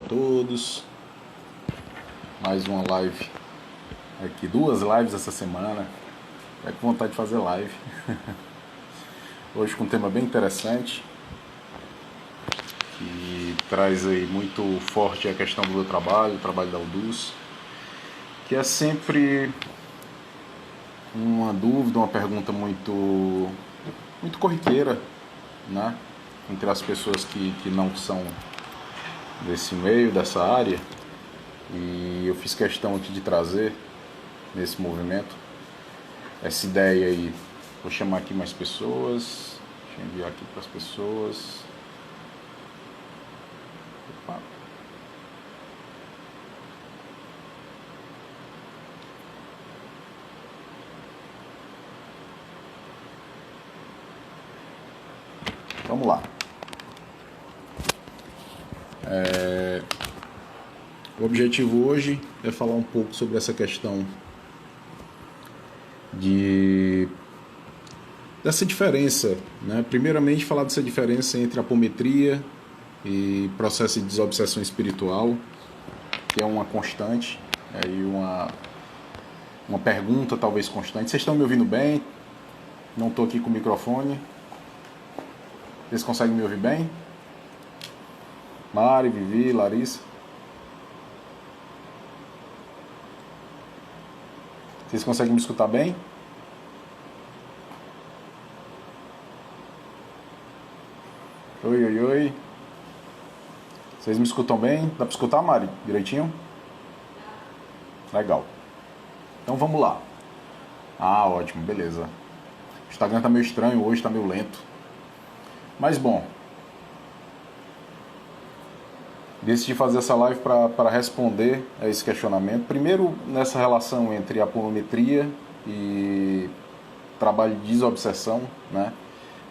todos. Mais uma live aqui, 2 lives essa semana. É com vontade de fazer live. Hoje com um tema bem interessante, que traz aí muito forte a questão do meu trabalho, o trabalho da UDUS, que é sempre uma dúvida, uma pergunta muito corriqueira, né? Entre as pessoas que não são desse meio, dessa área. E eu fiz questão aqui de trazer nesse movimento essa ideia aí. Vou chamar aqui mais pessoas. Deixa eu enviar aqui para as pessoas. Opa. Vamos lá. O objetivo hoje é falar um pouco sobre essa questão dessa diferença, né? Primeiramente falar dessa diferença entre apometria e processo de desobsessão espiritual, que é uma constante, aí uma pergunta talvez constante. Vocês estão me ouvindo bem? Não estou aqui com o microfone. Vocês conseguem me ouvir bem? Mari, Vivi, Larissa? Vocês conseguem me escutar bem? Oi, oi, oi. Vocês me escutam bem? Dá para escutar, Mari? Direitinho? Legal. Então vamos lá. Ah, ótimo, beleza. O Instagram tá meio estranho hoje, tá meio lento. Mas bom, decidi fazer essa live para responder a esse questionamento. Primeiro, nessa relação entre apometria e trabalho de desobsessão, né?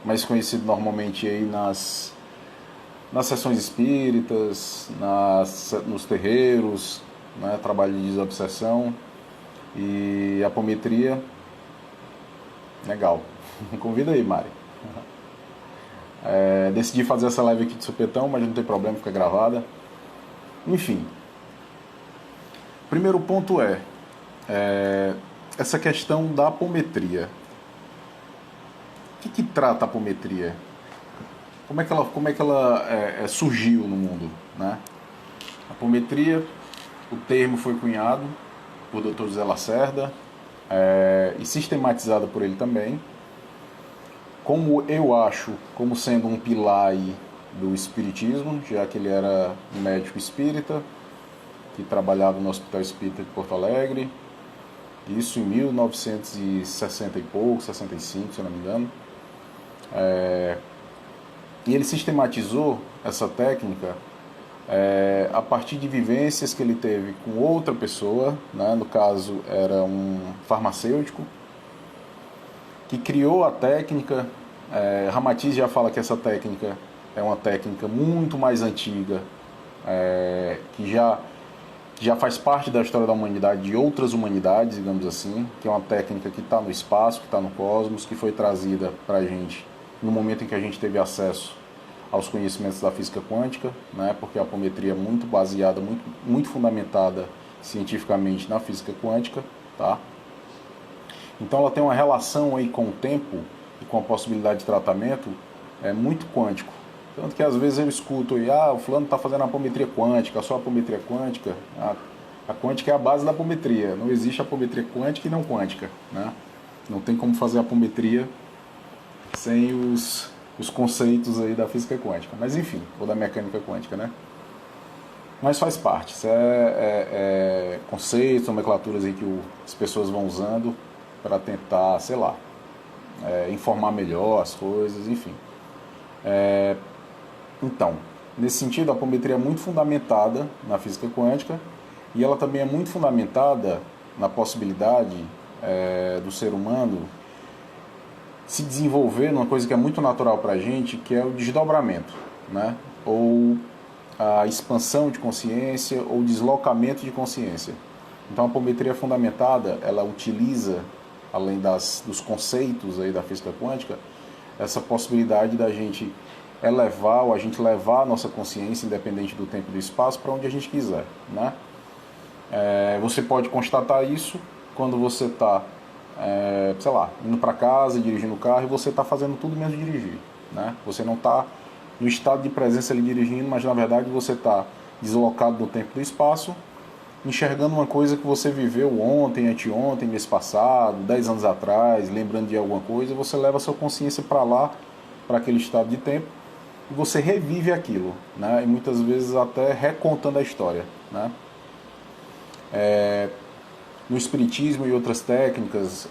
Mais conhecido normalmente aí nas sessões espíritas, nos terreiros, né? Trabalho de desobsessão e apometria. Legal. Convida aí, Mari. Decidi fazer essa live aqui de supetão, mas não tem problema, fica gravada. Enfim, primeiro ponto é essa questão da apometria. O que trata a apometria? Como é que ela surgiu no mundo, né? A apometria, o termo foi cunhado por Dr. José Lacerda e sistematizado por ele também, como eu acho, como sendo um pilar aí do espiritismo, já que ele era um médico espírita, que trabalhava no Hospital Espírita de Porto Alegre, isso em 1960 e pouco, 65, se eu não me engano. E ele sistematizou essa técnica a partir de vivências que ele teve com outra pessoa, né? No caso era um farmacêutico, que criou a técnica. Ramatiz já fala que essa técnica é uma técnica muito mais antiga, que já faz parte da história da humanidade, de outras humanidades, digamos assim, que é uma técnica que está no espaço, que está no cosmos, que foi trazida para a gente no momento em que a gente teve acesso aos conhecimentos da física quântica, né? Porque a apometria é muito baseada, muito fundamentada cientificamente na física quântica, tá? Então ela tem uma relação aí com o tempo e com a possibilidade de tratamento muito quântico. Tanto que às vezes eu escuto aí, o fulano está fazendo apometria quântica, só apometria quântica. A quântica é a base da apometria. Não existe apometria quântica e não quântica, né? Não tem como fazer apometria sem os conceitos aí da física quântica. Mas enfim, ou da mecânica quântica, né? Mas faz parte. Isso conceitos, nomenclaturas aí que as pessoas vão usando para tentar, sei lá, informar melhor as coisas, enfim. Então, nesse sentido, a apometria é muito fundamentada na física quântica e ela também é muito fundamentada na possibilidade do ser humano se desenvolver numa coisa que é muito natural para a gente, que é o desdobramento, né? Ou a expansão de consciência ou deslocamento de consciência. Então a apometria é fundamentada, ela utiliza, além dos conceitos aí da física quântica, essa possibilidade da gente elevar, ou a gente levar a nossa consciência, independente do tempo e do espaço, para onde a gente quiser, né? Você pode constatar isso quando você está, sei lá, indo para casa, dirigindo o carro, e você está fazendo tudo menos dirigir, né? Você não está no estado de presença ali dirigindo, mas na verdade você está deslocado do tempo e do espaço, enxergando uma coisa que você viveu ontem, anteontem, mês passado, 10 anos atrás, lembrando de alguma coisa, você leva a sua consciência para lá, para aquele estado de tempo, e você revive aquilo, né? E muitas vezes até recontando a história, né? No espiritismo e outras técnicas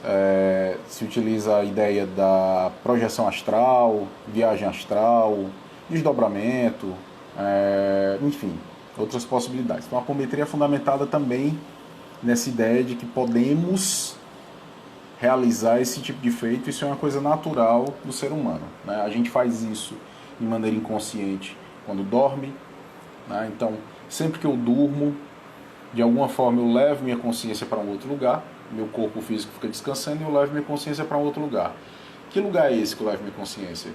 se utiliza a ideia da projeção astral, viagem astral, desdobramento, enfim, outras possibilidades. Então a apometria é fundamentada também nessa ideia de que podemos realizar esse tipo de feito. Isso é uma coisa natural do ser humano, né? A gente faz isso de maneira inconsciente quando dorme, né? Então sempre que eu durmo, de alguma forma eu levo minha consciência para um outro lugar, meu corpo físico fica descansando e eu levo minha consciência para um outro lugar. Que lugar é esse que eu levo minha consciência?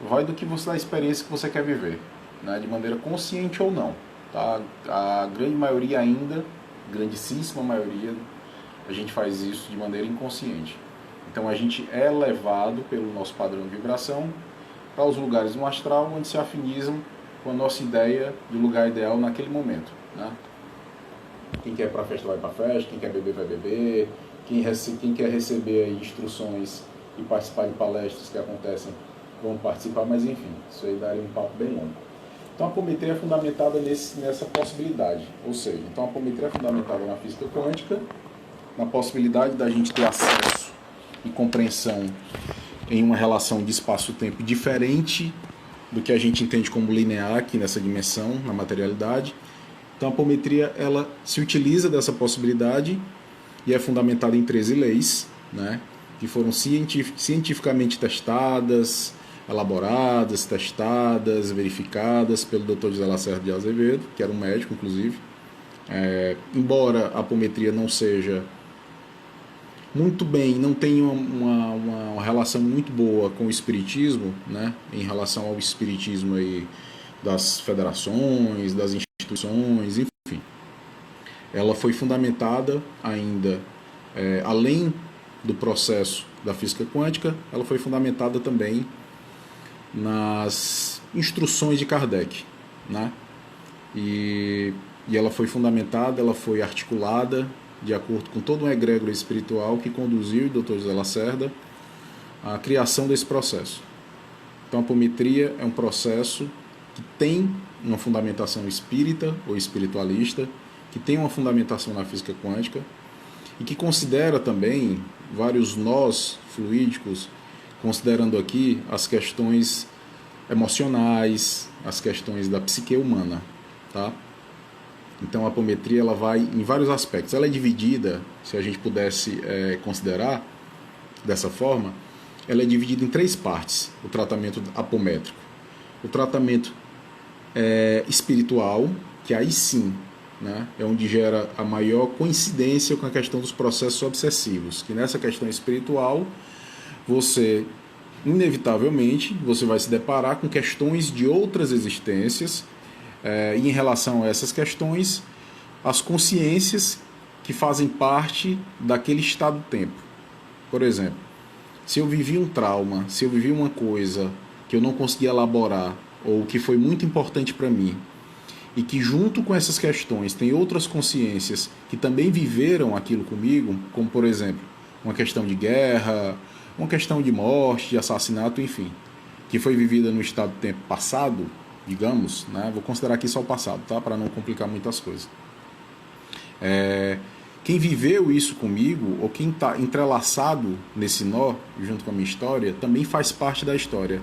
Vai do que você, da experiência que você quer viver, né? De maneira consciente ou não, tá? A grande maioria ainda, grandíssima maioria, a gente faz isso de maneira inconsciente. Então a gente é levado pelo nosso padrão de vibração para os lugares no astral onde se afinizam com a nossa ideia de lugar ideal naquele momento, né? Quem quer ir para a festa vai para a festa, quem quer beber vai beber, quem quer receber aí instruções e participar de palestras que acontecem vão participar, mas enfim, isso aí daria um papo bem longo. Então a apometria é fundamentada nessa possibilidade, ou seja, então a apometria é fundamentada na física quântica, na possibilidade da gente ter acesso e compreensão em uma relação de espaço-tempo diferente do que a gente entende como linear aqui nessa dimensão, na materialidade. Então a apometria ela se utiliza dessa possibilidade e é fundamentada em 13 leis, né, que foram cientificamente testadas, elaboradas, testadas, verificadas pelo Dr. José Lacerda de Azevedo, que era um médico, inclusive. Embora a apometria não seja muito bem, não tenha uma relação muito boa com o espiritismo, né, em relação ao espiritismo aí das federações, das instituições, enfim. Ela foi fundamentada ainda, além do processo da física quântica, ela foi fundamentada também nas instruções de Kardec, né? E ela foi fundamentada, ela foi articulada de acordo com todo um egrégora espiritual que conduziu o Dr. José Lacerda à criação desse processo. Então a apometria é um processo que tem uma fundamentação espírita ou espiritualista, que tem uma fundamentação na física quântica e que considera também vários nós fluídicos, considerando aqui as questões emocionais, as questões da psique humana, tá? Então a apometria ela vai em vários aspectos. Ela é dividida, se a gente pudesse considerar dessa forma, ela é dividida em 3 partes, o tratamento apométrico. O tratamento espiritual, que aí sim, né, é onde gera a maior coincidência com a questão dos processos obsessivos, que nessa questão espiritual, você, inevitavelmente, você vai se deparar com questões de outras existências, e em relação a essas questões, as consciências que fazem parte daquele estado-tempo. Por exemplo, se eu vivi um trauma, se eu vivi uma coisa que eu não consegui elaborar, ou que foi muito importante para mim, e que junto com essas questões tem outras consciências que também viveram aquilo comigo, como por exemplo, uma questão de guerra, uma questão de morte, de assassinato, enfim, que foi vivida no estado-tempo passado, digamos, né? Vou considerar aqui só o passado, tá? Para não complicar muitas coisas. Quem viveu isso comigo, ou quem está entrelaçado nesse nó, junto com a minha história, também faz parte da história.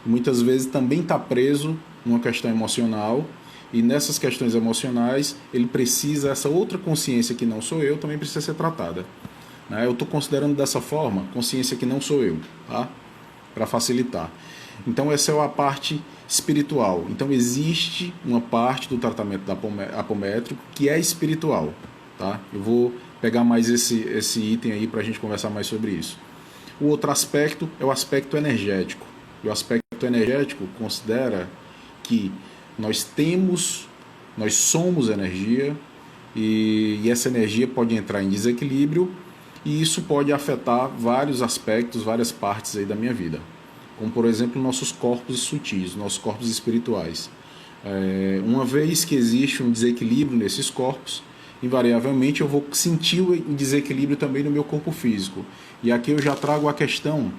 Muitas vezes também está preso numa questão emocional, e nessas questões emocionais ele precisa, essa outra consciência que não sou eu, também precisa ser tratada. Eu estou considerando dessa forma, consciência que não sou eu, tá? Para facilitar. Então essa é a parte espiritual. Então existe uma parte do tratamento apométrico que é espiritual, tá? Eu vou pegar mais esse item aí para a gente conversar mais sobre isso. O outro aspecto é o aspecto energético. E o aspecto energético considera que nós somos energia e essa energia pode entrar em desequilíbrio e isso pode afetar vários aspectos, várias partes aí da minha vida, como por exemplo nossos corpos sutis, nossos corpos espirituais. Uma vez que existe um desequilíbrio nesses corpos, invariavelmente eu vou sentir o desequilíbrio também no meu corpo físico. E aqui eu já trago a questão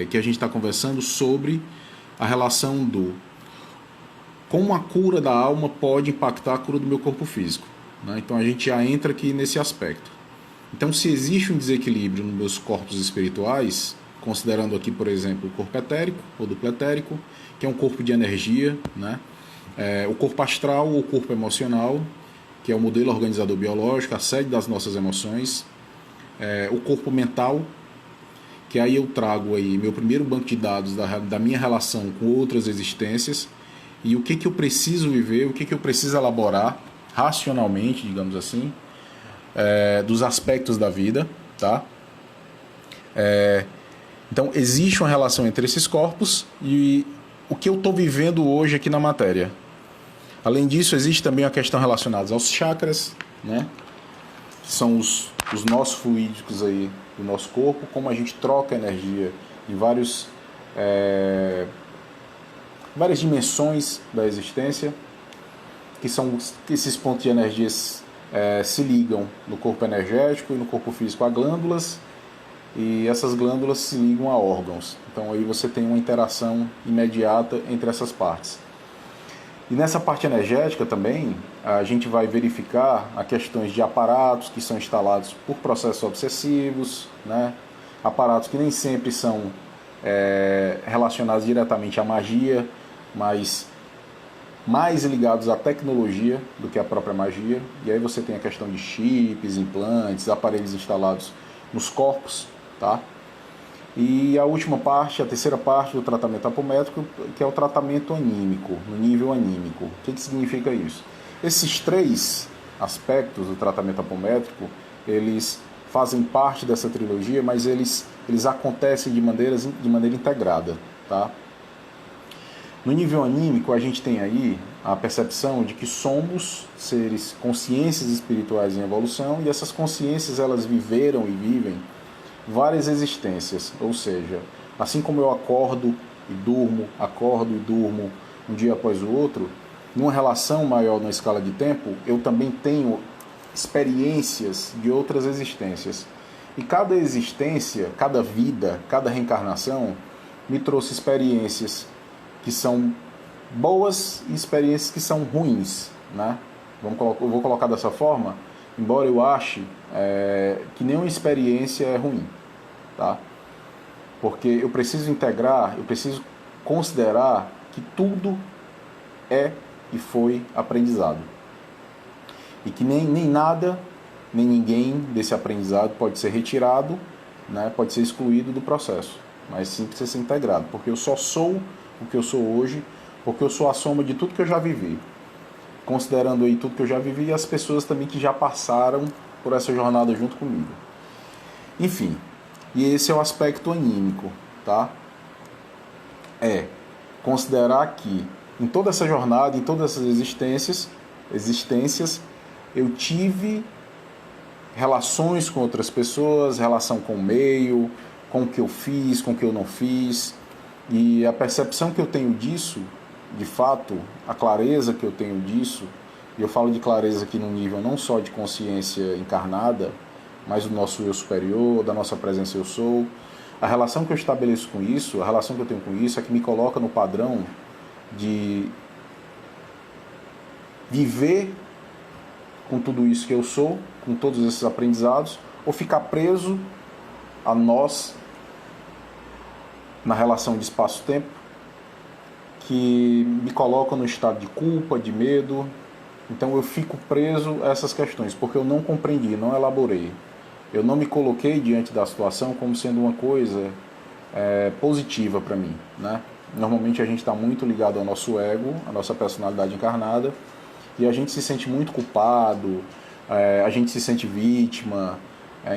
que a gente está conversando sobre a relação do como a cura da alma pode impactar a cura do meu corpo físico, né? Então a gente já entra aqui nesse aspecto. Então, se existe um desequilíbrio nos meus corpos espirituais, considerando aqui, por exemplo, o corpo etérico ou duplo etérico, que é um corpo de energia, né? O corpo astral ou corpo emocional, que é o modelo organizador biológico, a sede das nossas emoções, o corpo mental, que aí eu trago aí meu primeiro banco de dados da minha relação com outras existências e o que eu preciso viver, o que eu preciso elaborar racionalmente, digamos assim, dos aspectos da vida, tá? Então, existe uma relação entre esses corpos e o que eu estou vivendo hoje aqui na matéria. Além disso, existe também a questão relacionada aos chakras, né? Que são os nossos fluídicos aí do nosso corpo, como a gente troca energia em várias dimensões da existência, que são esses pontos de energias se ligam no corpo energético e no corpo físico a glândulas, e essas glândulas se ligam a órgãos. Então aí você tem uma interação imediata entre essas partes. E nessa parte energética também, a gente vai verificar as questões de aparatos que são instalados por processos obsessivos, né? Aparatos que nem sempre são relacionados diretamente à magia, mas mais ligados à tecnologia do que à própria magia. E aí você tem a questão de chips, implantes, aparelhos instalados nos corpos, tá? E a última parte, a terceira parte do tratamento apométrico, que é o tratamento anímico, no nível anímico. O que significa isso? Esses três aspectos do tratamento apométrico, eles fazem parte dessa trilogia, mas eles acontecem de maneira integrada, tá? No nível anímico, a gente tem aí a percepção de que somos seres, consciências espirituais em evolução, e essas consciências elas viveram e vivem várias existências, ou seja, assim como eu acordo e durmo um dia após o outro, numa relação maior na escala de tempo, eu também tenho experiências de outras existências. E cada existência, cada vida, cada reencarnação me trouxe experiências que são boas e experiências que são ruins, né? Eu vou colocar dessa forma, embora eu ache que nenhuma experiência é ruim, tá? Porque eu preciso integrar, eu preciso considerar que tudo é e foi aprendizado. E que nem nada, nem ninguém desse aprendizado pode ser retirado, né? Pode ser excluído do processo, mas sim precisa ser integrado, porque eu só sou o que eu sou hoje, porque eu sou a soma de tudo que eu já vivi. Considerando aí tudo que eu já vivi e as pessoas também que já passaram por essa jornada junto comigo. Enfim, e esse é o aspecto anímico, tá? Considerar que em toda essa jornada, em todas essas existências, eu tive relações com outras pessoas, relação com o meio, com o que eu fiz, com o que eu não fiz, e a percepção que eu tenho disso, de fato, a clareza que eu tenho disso, e eu falo de clareza aqui no nível não só de consciência encarnada, mas do nosso eu superior, da nossa presença eu sou. A relação que eu estabeleço com isso, a relação que eu tenho com isso é que me coloca no padrão de viver com tudo isso que eu sou, com todos esses aprendizados, ou ficar preso a nós na relação de espaço-tempo, que me coloca no estado de culpa, de medo. Então eu fico preso a essas questões, porque eu não compreendi, não elaborei. Eu não me coloquei diante da situação como sendo uma coisa positiva para mim, né? Normalmente a gente está muito ligado ao nosso ego, à nossa personalidade encarnada, e a gente se sente muito culpado, a gente se sente vítima,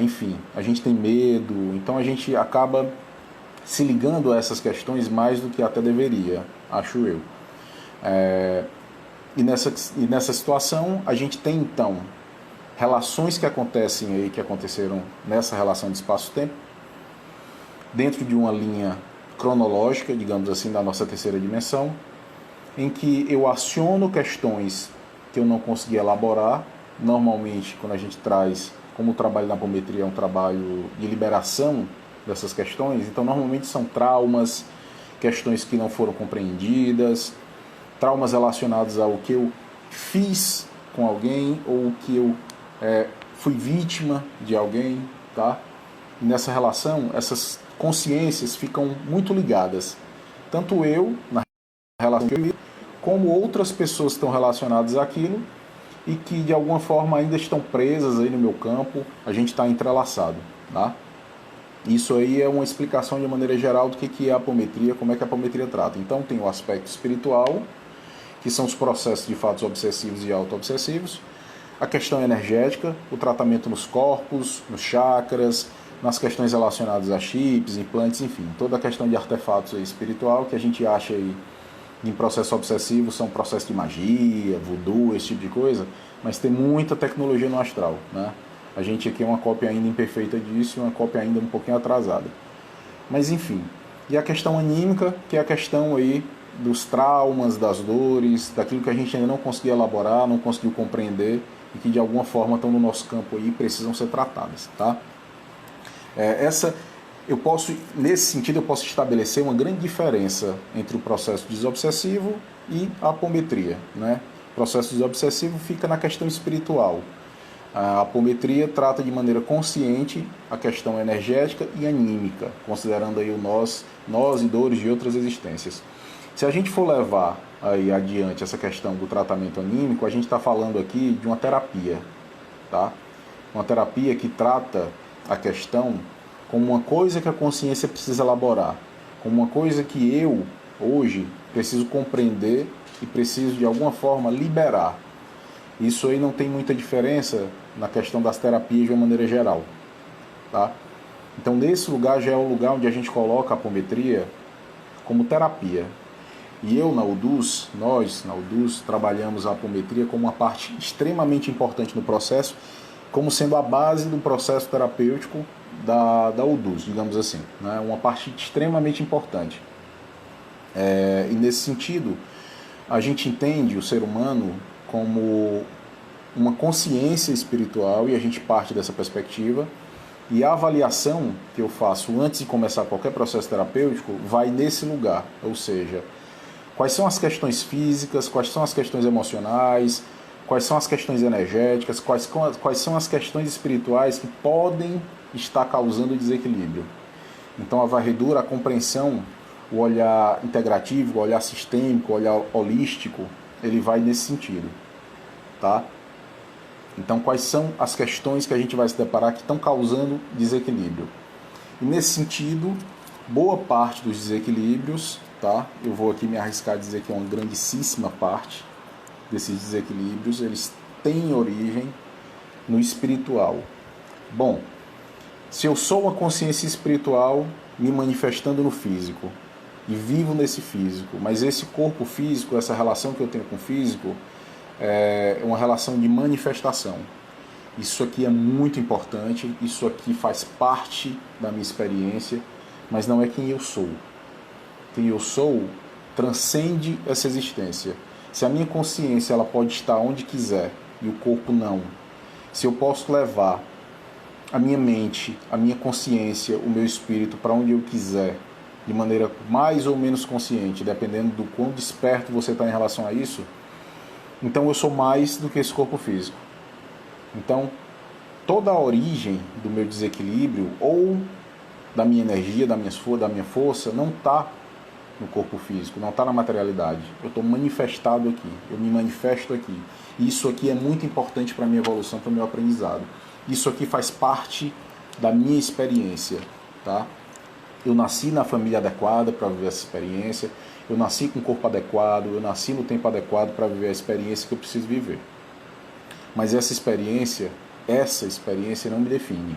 enfim, a gente tem medo, então a gente acaba se ligando a essas questões mais do que até deveria, acho eu. E nessa situação, a gente tem, então, relações que acontecem aí, que aconteceram nessa relação de espaço-tempo, dentro de uma linha cronológica, digamos assim, da nossa terceira dimensão, em que eu aciono questões que eu não consegui elaborar. Normalmente, quando a gente traz, como o trabalho na apometria é um trabalho de liberação dessas questões, então normalmente são traumas, questões que não foram compreendidas, traumas relacionados ao que eu fiz com alguém ou que eu fui vítima de alguém, tá? E nessa relação, essas consciências ficam muito ligadas. Tanto eu, na relação que eu vivo, como outras pessoas que estão relacionadas àquilo e que de alguma forma ainda estão presas aí no meu campo, a gente está entrelaçado, tá? Isso aí é uma explicação de maneira geral do que é a apometria, como é que a apometria trata. Então tem o aspecto espiritual, que são os processos de fatos obsessivos e auto-obsessivos, a questão energética, o tratamento nos corpos, nos chakras, nas questões relacionadas a chips, implantes, enfim, toda a questão de artefatos aí espiritual que a gente acha aí em processo obsessivo são processos de magia, voodoo, esse tipo de coisa, mas tem muita tecnologia no astral, né? A gente aqui é uma cópia ainda imperfeita disso e uma cópia ainda um pouquinho atrasada. Mas enfim, e a questão anímica, que é a questão aí dos traumas, das dores, daquilo que a gente ainda não conseguiu elaborar, não conseguiu compreender e que de alguma forma estão no nosso campo aí e precisam ser tratadas, tá? Nesse sentido, eu posso estabelecer uma grande diferença entre o processo desobsessivo e a apometria, né? O processo desobsessivo fica na questão espiritual. A apometria trata de maneira consciente a questão energética e anímica, considerando aí o nós e dores de outras existências. Se a gente for levar aí adiante essa questão do tratamento anímico, a gente está falando aqui de uma terapia, tá? Uma terapia que trata a questão como uma coisa que a consciência precisa elaborar, como uma coisa que eu, hoje, preciso compreender e preciso, de alguma forma, liberar. Isso aí não tem muita diferença na questão das terapias de uma maneira geral, tá? Então, nesse lugar já é o lugar onde a gente coloca a apometria como terapia. E eu, nós, na UDUS, trabalhamos a apometria como uma parte extremamente importante no processo, como sendo a base do processo terapêutico da UDUS, digamos assim, né? Uma parte extremamente importante. E nesse sentido, a gente entende o ser humano como uma consciência espiritual e a gente parte dessa perspectiva. E a avaliação que eu faço antes de começar qualquer processo terapêutico vai nesse lugar, ou seja, quais são as questões físicas, quais são as questões emocionais, quais são as questões energéticas, quais são as questões espirituais que podem estar causando desequilíbrio. Então a varredura, a compreensão, o olhar integrativo, o olhar sistêmico, o olhar holístico, ele vai nesse sentido, tá? Então quais são as questões que a gente vai se deparar que estão causando desequilíbrio? E nesse sentido, boa parte dos desequilíbrios, tá? Eu vou aqui me arriscar a dizer que é uma grandíssima parte desses desequilíbrios, eles têm origem no espiritual. Bom, se eu sou uma consciência espiritual me manifestando no físico e vivo nesse físico, mas esse corpo físico, essa relação que eu tenho com o físico, é uma relação de manifestação. Isso aqui é muito importante, isso aqui faz parte da minha experiência, mas não é quem eu sou. Quem eu sou transcende essa existência. Se a minha consciência ela pode estar onde quiser e o corpo não, se eu posso levar a minha mente, a minha consciência, o meu espírito para onde eu quiser, de maneira mais ou menos consciente, dependendo do quão desperto você está em relação a isso, então eu sou mais do que esse corpo físico. Então, toda a origem do meu desequilíbrio ou da minha energia, da minha força, não está no corpo físico, não está na materialidade. Eu estou manifestado aqui, eu me manifesto aqui. E isso aqui é muito importante para a minha evolução, para o meu aprendizado. Isso aqui faz parte da minha experiência, tá? Eu nasci na família adequada para viver essa experiência, eu nasci com o corpo adequado, eu nasci no tempo adequado para viver a experiência que eu preciso viver. Mas essa experiência não me define.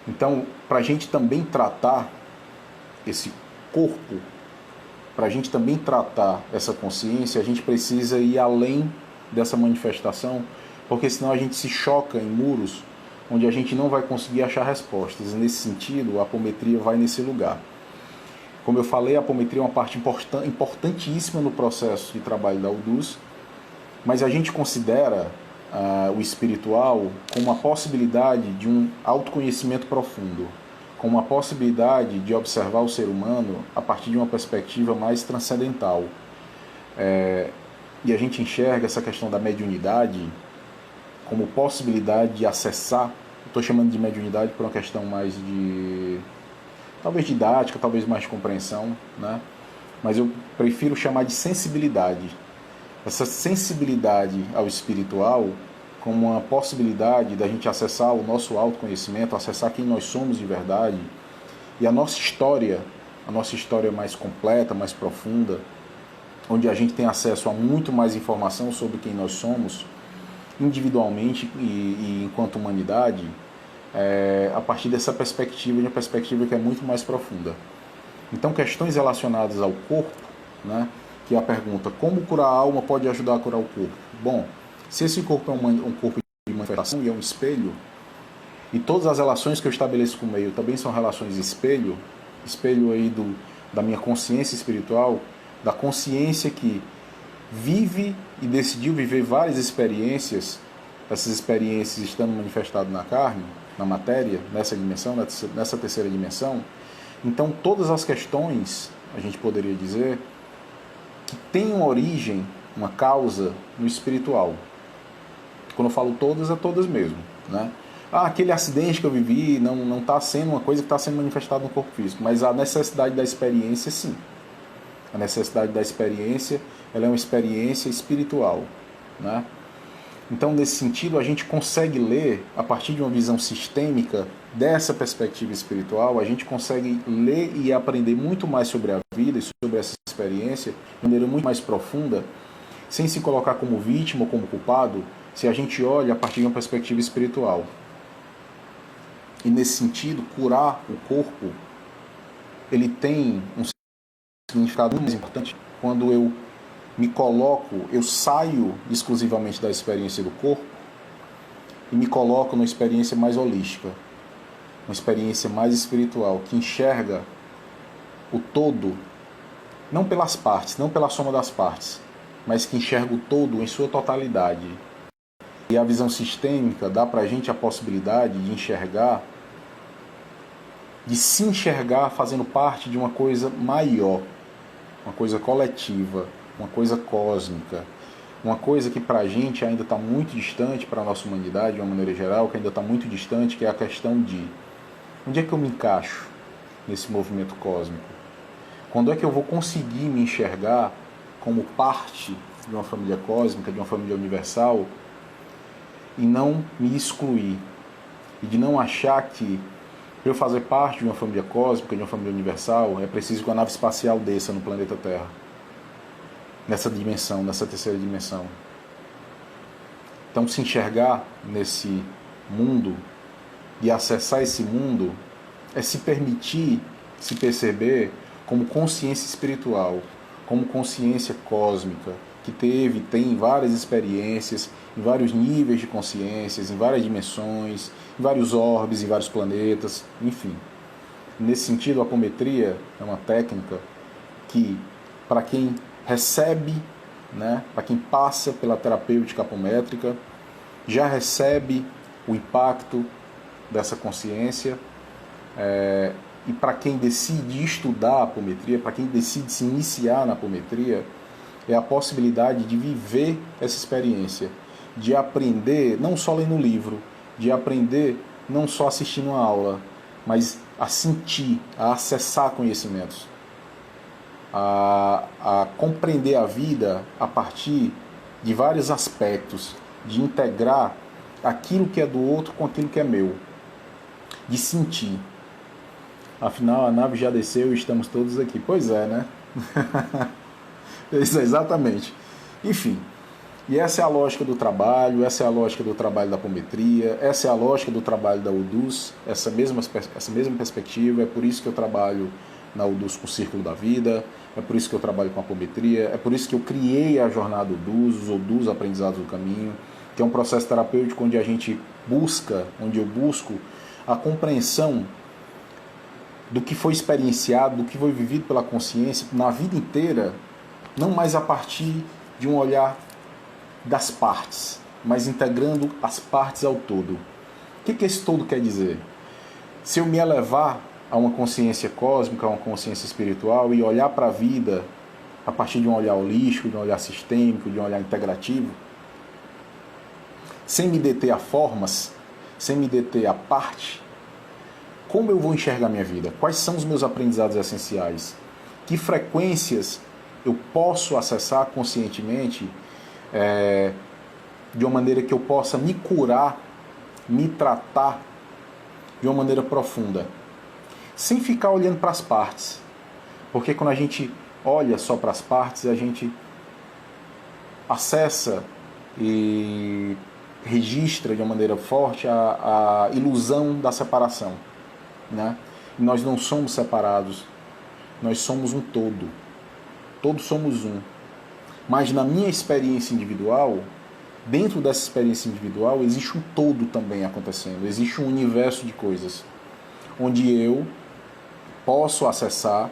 Então, para a gente também tratar esse corpo, para a gente também tratar essa consciência, a gente precisa ir além dessa manifestação, porque senão a gente se choca em muros onde a gente não vai conseguir achar respostas. E nesse sentido, a apometria vai nesse lugar. Como eu falei, a apometria é uma parte importantíssima no processo de trabalho da UDUS, mas a gente considera o espiritual como uma possibilidade de um autoconhecimento profundo, como uma possibilidade de observar o ser humano a partir de uma perspectiva mais transcendental. E a gente enxerga essa questão da mediunidade como possibilidade de acessar, estou chamando de mediunidade por uma questão mais de, talvez didática, talvez mais de compreensão, né? Mas eu prefiro chamar de sensibilidade. Essa sensibilidade ao espiritual como uma possibilidade da gente acessar o nosso autoconhecimento, acessar quem nós somos de verdade e a nossa história mais completa, mais profunda, onde a gente tem acesso a muito mais informação sobre quem nós somos, individualmente e enquanto humanidade, a partir dessa perspectiva, de uma perspectiva que é muito mais profunda. Então, questões relacionadas ao corpo, né, que é a pergunta, como curar a alma pode ajudar a curar o corpo? Bom, se esse corpo é um corpo de manifestação e é um espelho, e todas as relações que eu estabeleço com o meio também são relações espelho aí da minha consciência espiritual, da consciência que vive e decidiu viver várias experiências, essas experiências estando manifestadas na carne, na matéria, nessa dimensão, nessa terceira dimensão. Então todas as questões, a gente poderia dizer, que têm uma origem, uma causa no espiritual. Quando eu falo todas, é todas mesmo, né? Aquele acidente que eu vivi não está sendo uma coisa que está sendo manifestada no corpo físico, mas a necessidade da experiência, sim. A necessidade da experiência, ela é uma experiência espiritual, né? Então, nesse sentido, a gente consegue ler, a partir de uma visão sistêmica dessa perspectiva espiritual, a gente consegue ler e aprender muito mais sobre a vida e sobre essa experiência de maneira muito mais profunda, sem se colocar como vítima ou como culpado, se a gente olha a partir de uma perspectiva espiritual. E nesse sentido, curar o corpo, ele tem um significado muito mais importante. Quando eu me coloco, eu saio exclusivamente da experiência do corpo e me coloco numa experiência mais holística, uma experiência mais espiritual, que enxerga o todo, não pelas partes, não pela soma das partes, mas que enxerga o todo em sua totalidade. E a visão sistêmica dá para a gente a possibilidade de enxergar, de se enxergar fazendo parte de uma coisa maior, uma coisa coletiva, uma coisa cósmica, uma coisa que para a gente ainda está muito distante, para a nossa humanidade de uma maneira geral, que ainda está muito distante, que é a questão de onde é que eu me encaixo nesse movimento cósmico? Quando é que eu vou conseguir me enxergar como parte de uma família cósmica, de uma família universal, e não me excluir, e de não achar que para eu fazer parte de uma família cósmica, de uma família universal, é preciso que uma nave espacial desça no planeta Terra, nessa dimensão, nessa terceira dimensão. Então, se enxergar nesse mundo e acessar esse mundo é se permitir se perceber como consciência espiritual, como consciência cósmica, que tem várias experiências, em vários níveis de consciências, em várias dimensões, em vários orbes, em vários planetas, enfim. Nesse sentido, a apometria é uma técnica que, para quem recebe, né, para quem passa pela terapêutica apométrica, já recebe o impacto dessa consciência, e para quem decide estudar a apometria, para quem decide se iniciar na apometria, é a possibilidade de viver essa experiência, de aprender não só lendo um livro, de aprender não só assistindo uma aula, mas a sentir, a acessar conhecimentos, a compreender a vida a partir de vários aspectos, de integrar aquilo que é do outro com aquilo que é meu, de sentir. Afinal, a nave já desceu e estamos todos aqui. Pois é, né? Isso, exatamente. Enfim, e essa é a lógica do trabalho, essa é a lógica do trabalho da apometria, essa é a lógica do trabalho da UDUS, essa mesma perspectiva. É por isso que eu trabalho na UDUS com o Círculo da Vida, é por isso que eu trabalho com apometria, é por isso que eu criei a jornada UDUS, os UDUS Aprendizados do Caminho, que é um processo terapêutico onde a gente busca, onde eu busco a compreensão do que foi experienciado, do que foi vivido pela consciência na vida inteira, não mais a partir de um olhar das partes, mas integrando as partes ao todo. O que esse todo quer dizer? Se eu me elevar a uma consciência cósmica, a uma consciência espiritual e olhar para a vida a partir de um olhar holístico, de um olhar sistêmico, de um olhar integrativo, sem me deter a formas, sem me deter a parte, como eu vou enxergar minha vida? Quais são os meus aprendizados essenciais? Que frequências eu posso acessar conscientemente de uma maneira que eu possa me curar, me tratar de uma maneira profunda, sem ficar olhando para as partes. Porque quando a gente olha só para as partes, a gente acessa e registra de uma maneira forte a ilusão da separação, né? E nós não somos separados, nós somos um todo. Todos somos um. Mas na minha experiência individual, dentro dessa experiência individual, existe um todo também acontecendo. Existe um universo de coisas, onde eu posso acessar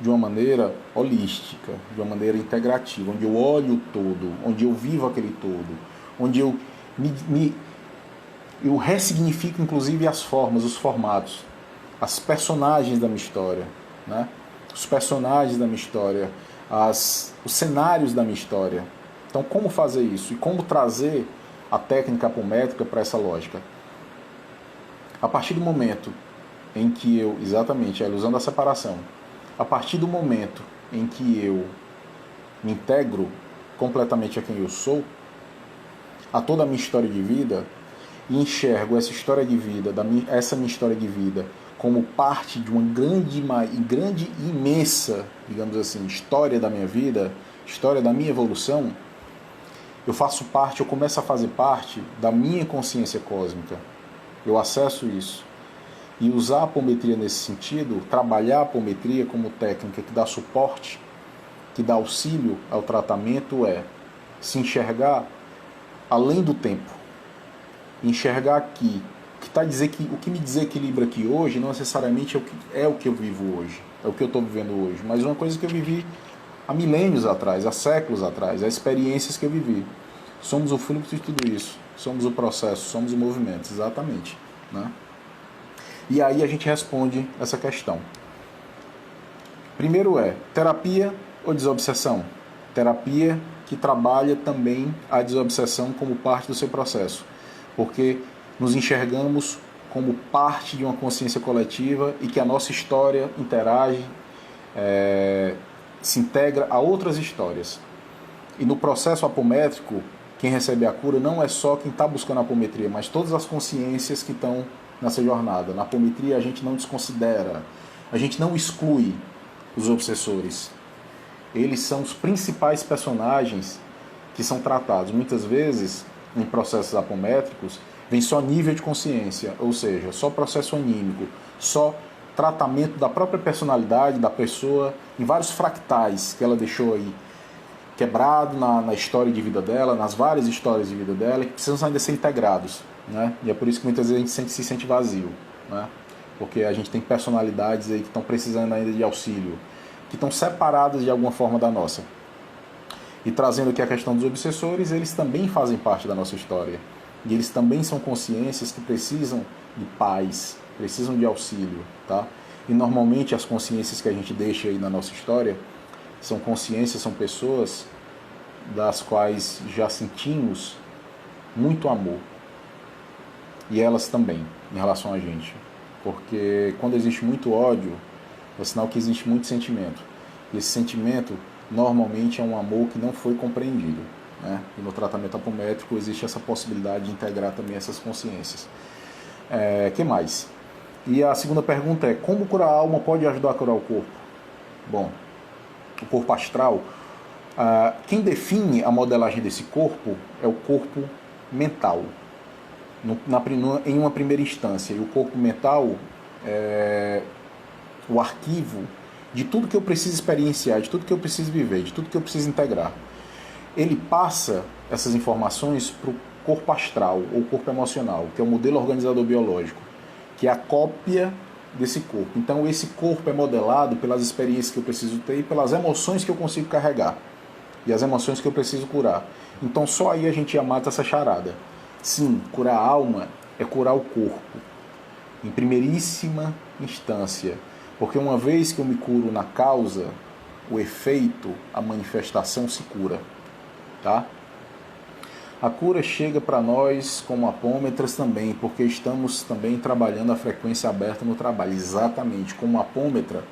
de uma maneira holística, de uma maneira integrativa, onde eu olho o todo, onde eu vivo aquele todo, onde eu eu ressignifico inclusive as formas, os formatos, as personagens da minha história, né? Os personagens da minha história, os cenários da minha história. Então, como fazer isso? E como trazer a técnica apométrica para essa lógica? A partir do momento em que eu, exatamente, a ilusão da separação, a partir do momento em que eu me integro completamente a quem eu sou, a toda a minha história de vida, e enxergo essa história de vida, essa minha história de vida, como parte de uma grande e imensa, digamos assim, história da minha vida, história da minha evolução, eu faço parte, eu começo a fazer parte da minha consciência cósmica. Eu acesso isso. E usar a apometria nesse sentido, trabalhar a apometria como técnica que dá suporte, que dá auxílio ao tratamento, é se enxergar além do tempo. Enxergar aqui, o que me desequilibra aqui hoje não necessariamente é o que eu vivo hoje, é o que eu estou vivendo hoje, mas uma coisa que eu vivi há milênios atrás, há séculos atrás, há experiências que eu vivi. Somos o fruto de tudo isso, somos o processo, somos o movimento, exatamente, né? E aí a gente responde essa questão. Primeiro terapia ou desobsessão? Terapia que trabalha também a desobsessão como parte do seu processo, porque nos enxergamos como parte de uma consciência coletiva e que a nossa história interage, se integra a outras histórias. E no processo apométrico, quem recebe a cura não é só quem está buscando a apometria, mas todas as consciências que estão nessa jornada. Na apometria a gente não desconsidera, a gente não exclui os obsessores. Eles são os principais personagens que são tratados. Muitas vezes, em processos apométricos, vem só nível de consciência, ou seja, só processo anímico, só tratamento da própria personalidade da pessoa em vários fractais que ela deixou aí quebrado na história de vida dela, nas várias histórias de vida dela, que precisam ainda ser integrados, né? E é por isso que muitas vezes a gente se sente vazio, né? Porque a gente tem personalidades aí que estão precisando ainda de auxílio, que estão separadas de alguma forma da nossa. E trazendo aqui a questão dos obsessores, eles também fazem parte da nossa história. E eles também são consciências que precisam de paz, precisam de auxílio, tá? E normalmente as consciências que a gente deixa aí na nossa história são consciências, são pessoas das quais já sentimos muito amor. E elas também, em relação a gente. Porque quando existe muito ódio, é sinal que existe muito sentimento. E esse sentimento, normalmente, é um amor que não foi compreendido, né? E no tratamento apométrico existe essa possibilidade de integrar também essas consciências. Que mais? E a segunda pergunta é: como curar a alma pode ajudar a curar o corpo? Bom, o corpo astral, quem define a modelagem desse corpo é o corpo mental, em uma primeira instância. E o corpo mental, o arquivo de tudo que eu preciso experienciar, de tudo que eu preciso viver, de tudo que eu preciso integrar. Ele passa essas informações para o corpo astral ou corpo emocional, que é o modelo organizador biológico, que é a cópia desse corpo. Então esse corpo é modelado pelas experiências que eu preciso ter e pelas emoções que eu consigo carregar e as emoções que eu preciso curar. Então só aí a gente já mata essa charada. Sim, curar a alma é curar o corpo, em primeiríssima instância, porque uma vez que eu me curo na causa, o efeito, a manifestação se cura, tá? A cura chega para nós como apômetras também, porque estamos também trabalhando a frequência aberta no trabalho, exatamente como apômetra,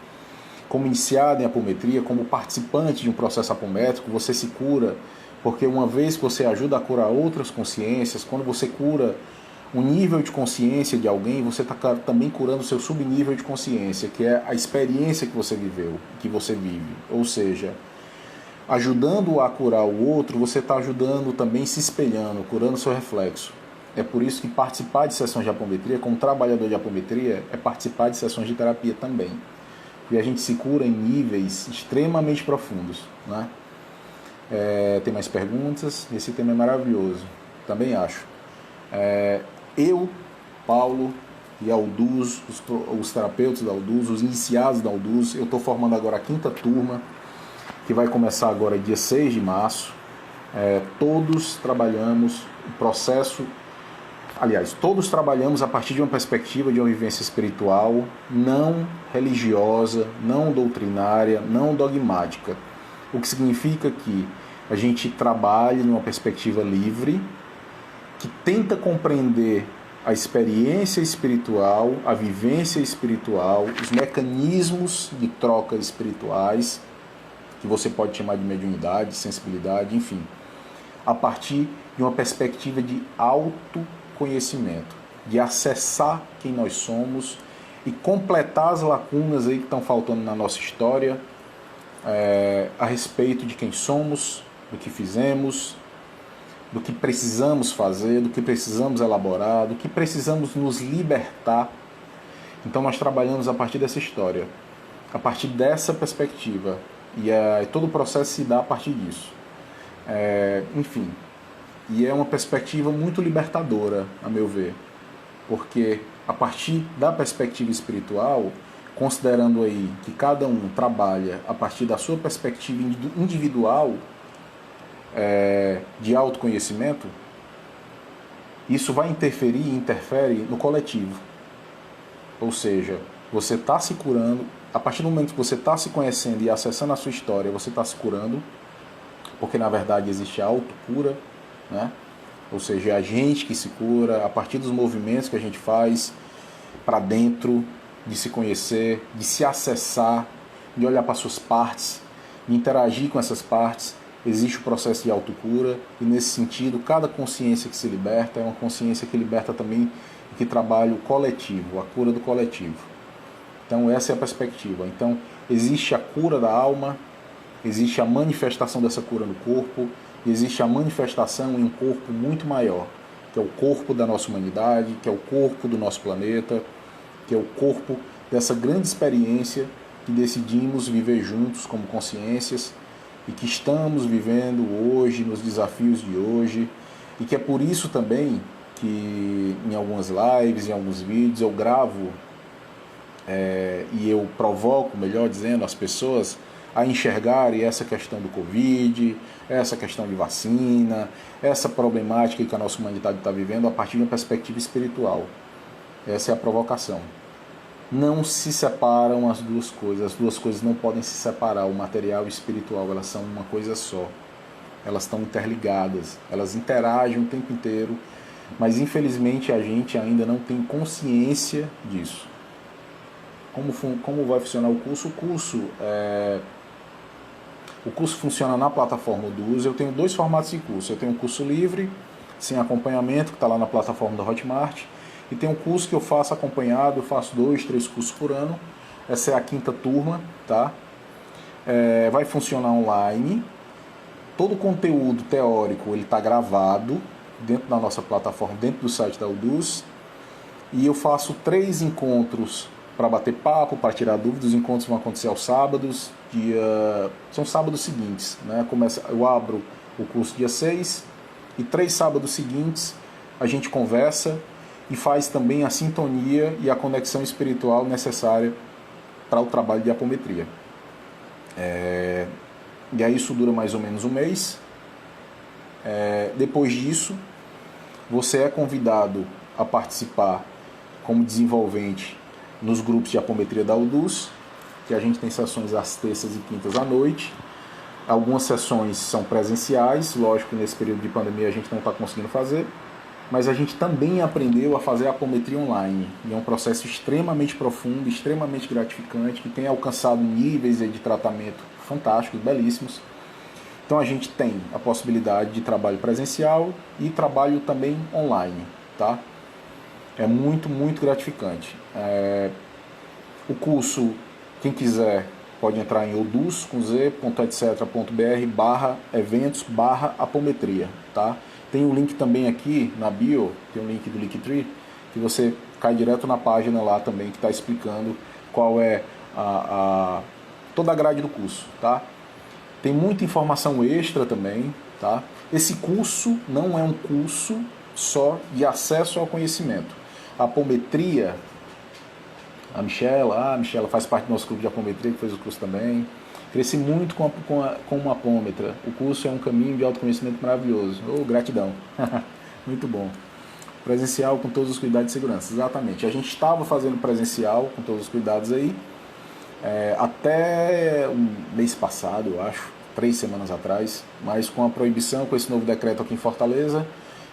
como iniciado em apometria, como participante de um processo apométrico, você se cura, porque uma vez que você ajuda a curar outras consciências, quando você cura um nível de consciência de alguém, você está também curando o seu subnível de consciência, que é a experiência que você viveu, que você vive. Ou seja, ajudando a curar o outro, você está ajudando também, se espelhando, curando o seu reflexo. É por isso que participar de sessões de apometria, como trabalhador de apometria, é participar de sessões de terapia também. E a gente se cura em níveis extremamente profundos, né? Tem mais perguntas? Esse tema é maravilhoso, também acho. Eu, Paulo e Alduz, os terapeutas da Alduz, os iniciados da Alduz, eu estou formando agora a 5ª turma, que vai começar agora dia 6 de março. Todos trabalhamos o processo, aliás, todos trabalhamos a partir de uma perspectiva de uma vivência espiritual, não religiosa, não doutrinária, não dogmática. O que significa que a gente trabalha numa perspectiva livre, que tenta compreender a experiência espiritual, a vivência espiritual, os mecanismos de troca espirituais, que você pode chamar de mediunidade, sensibilidade, enfim, a partir de uma perspectiva de autoconhecimento, de acessar quem nós somos e completar as lacunas aí que estão faltando na nossa história, a respeito de quem somos, do que fizemos, do que precisamos fazer, do que precisamos elaborar, do que precisamos nos libertar. Então nós trabalhamos a partir dessa história, a partir dessa perspectiva, e todo o processo se dá a partir disso. Enfim, e é uma perspectiva muito libertadora, a meu ver, porque a partir da perspectiva espiritual, considerando aí que cada um trabalha a partir da sua perspectiva individual, de autoconhecimento, isso vai interferir e interfere no coletivo. Ou seja, você está se curando, a partir do momento que você está se conhecendo e acessando a sua história, você está se curando, porque na verdade existe a autocura, né? Ou seja, é a gente que se cura a partir dos movimentos que a gente faz para dentro, de se conhecer, de se acessar, de olhar para suas partes, de interagir com essas partes. Existe o processo de autocura e nesse sentido, cada consciência que se liberta é uma consciência que liberta também, que trabalha o coletivo, a cura do coletivo. Então essa é a perspectiva. Então existe a cura da alma, existe a manifestação dessa cura no corpo, e existe a manifestação em um corpo muito maior, que é o corpo da nossa humanidade, que é o corpo do nosso planeta, que é o corpo dessa grande experiência que decidimos viver juntos como consciências e que estamos vivendo hoje, nos desafios de hoje, e que é por isso também que em algumas lives, em alguns vídeos eu gravo e eu provoco, melhor dizendo, as pessoas a enxergarem essa questão do Covid, essa questão de vacina, essa problemática que a nossa humanidade está vivendo a partir de uma perspectiva espiritual. Essa é a provocação. Não se separam as duas coisas não podem se separar, o material e o espiritual, elas são uma coisa só. Elas estão interligadas, elas interagem o tempo inteiro, mas infelizmente a gente ainda não tem consciência disso. Como vai funcionar o curso? O curso funciona na plataforma Alduz. Eu tenho 2 formatos de curso. Eu tenho um curso livre, sem acompanhamento, que está lá na plataforma da Hotmart, e tem um curso que eu faço acompanhado, eu faço 2, 3 cursos por ano. Essa é a 5ª turma, tá? Vai funcionar online. Todo o conteúdo teórico ele está gravado dentro da nossa plataforma, dentro do site da Alduz. E eu faço 3 encontros para bater papo, para tirar dúvidas. Os encontros vão acontecer aos sábados, são sábados seguintes, né? Eu abro o curso dia 6 e 3 sábados seguintes a gente conversa e faz também a sintonia e a conexão espiritual necessária para o trabalho de apometria. E aí isso dura mais ou menos um mês. Depois disso, você é convidado a participar como desenvolvente nos grupos de apometria da UDUS, que a gente tem sessões às terças e quintas à noite. Algumas sessões são presenciais, lógico que nesse período de pandemia a gente não está conseguindo fazer, mas a gente também aprendeu a fazer apometria online. E é um processo extremamente profundo, extremamente gratificante, que tem alcançado níveis de tratamento fantásticos, belíssimos. Então a gente tem a possibilidade de trabalho presencial e trabalho também online, tá? É muito, muito gratificante. O curso, quem quiser, pode entrar em odus.etc.br/eventos/apometria, tá? Tem o link também aqui na bio, tem o link do Linktree, que você cai direto na página lá também, que está explicando qual é toda a grade do curso, tá? Tem muita informação extra também, tá? Esse curso não é um curso só de acesso ao conhecimento. A apometria, a Michela faz parte do nosso grupo de apometria, que fez o curso também. Cresci muito com uma apômetra. O curso é um caminho de autoconhecimento maravilhoso. Gratidão. Muito bom. Presencial com todos os cuidados de segurança. Exatamente. A gente estava fazendo presencial com todos os cuidados aí. Até o mês passado, eu acho, 3 semanas atrás, mas com a proibição, com esse novo decreto aqui em Fortaleza,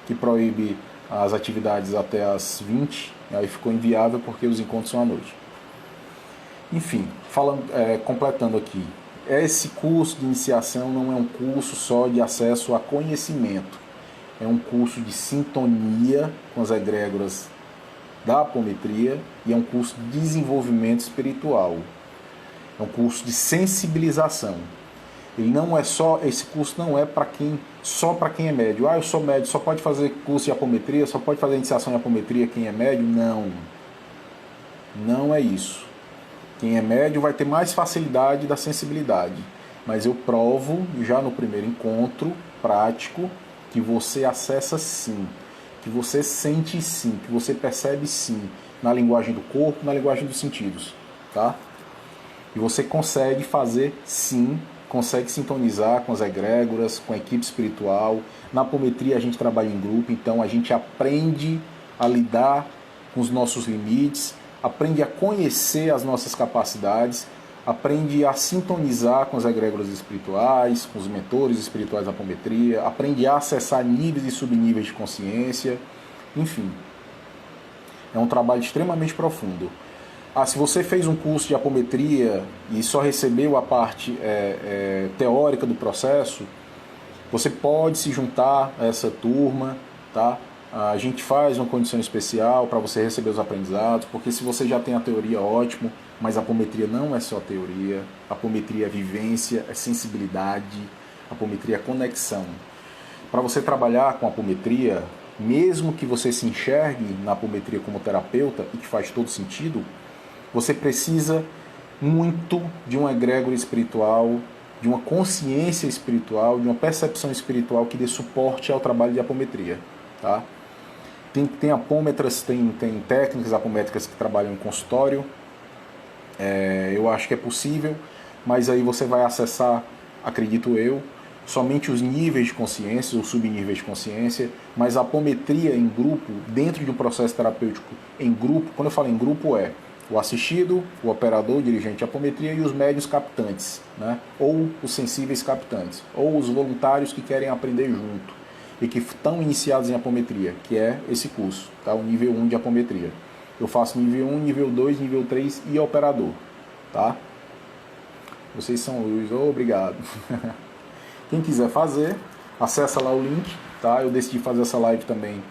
que proíbe as atividades até as 20, aí ficou inviável porque os encontros são à noite. Enfim, completando aqui, esse curso de iniciação não é um curso só de acesso a conhecimento, é um curso de sintonia com as egrégoras da apometria e é um curso de desenvolvimento espiritual. É um curso de sensibilização. Ele não é só, esse curso não é só para quem é médio. Eu sou médio, só pode fazer curso de apometria, só pode fazer iniciação em apometria quem é médio? Não. Não é isso. Quem é médio vai ter mais facilidade da sensibilidade. Mas eu provo já no primeiro encontro prático que você acessa sim, que você sente sim, que você percebe sim, na linguagem do corpo, na linguagem dos sentidos, tá? E você consegue fazer sim, consegue sintonizar com as egrégoras, com a equipe espiritual. Na apometria a gente trabalha em grupo, então a gente aprende a lidar com os nossos limites, aprende a conhecer as nossas capacidades, aprende a sintonizar com as egrégoras espirituais, com os mentores espirituais da apometria, aprende a acessar níveis e subníveis de consciência, enfim. É um trabalho extremamente profundo. Se você fez um curso de apometria e só recebeu a parte teórica do processo, você pode se juntar a essa turma, tá? A gente faz uma condição especial para você receber os aprendizados, porque se você já tem a teoria, ótimo, mas a apometria não é só teoria, a apometria é vivência, é sensibilidade, a apometria é conexão. Para você trabalhar com a apometria, mesmo que você se enxergue na apometria como terapeuta, e que faz todo sentido, você precisa muito de uma egrégora espiritual, de uma consciência espiritual, de uma percepção espiritual que dê suporte ao trabalho de apometria, tá? Tem apômetras, tem técnicas apométricas que trabalham em consultório, eu acho que é possível, mas aí você vai acessar, acredito eu, somente os níveis de consciência, os subníveis de consciência, mas a apometria em grupo, dentro de um processo terapêutico em grupo, quando eu falo em grupo o assistido, o operador, o dirigente de apometria e os médios captantes, né? Ou os sensíveis captantes, ou os voluntários que querem aprender junto e que estão iniciados em apometria, que é esse curso, tá? O nível 1 de apometria. Eu faço nível 1, nível 2, nível 3 e operador, tá? Vocês são luz, obrigado. Quem quiser fazer, acessa lá o link, tá? Eu decidi fazer essa live também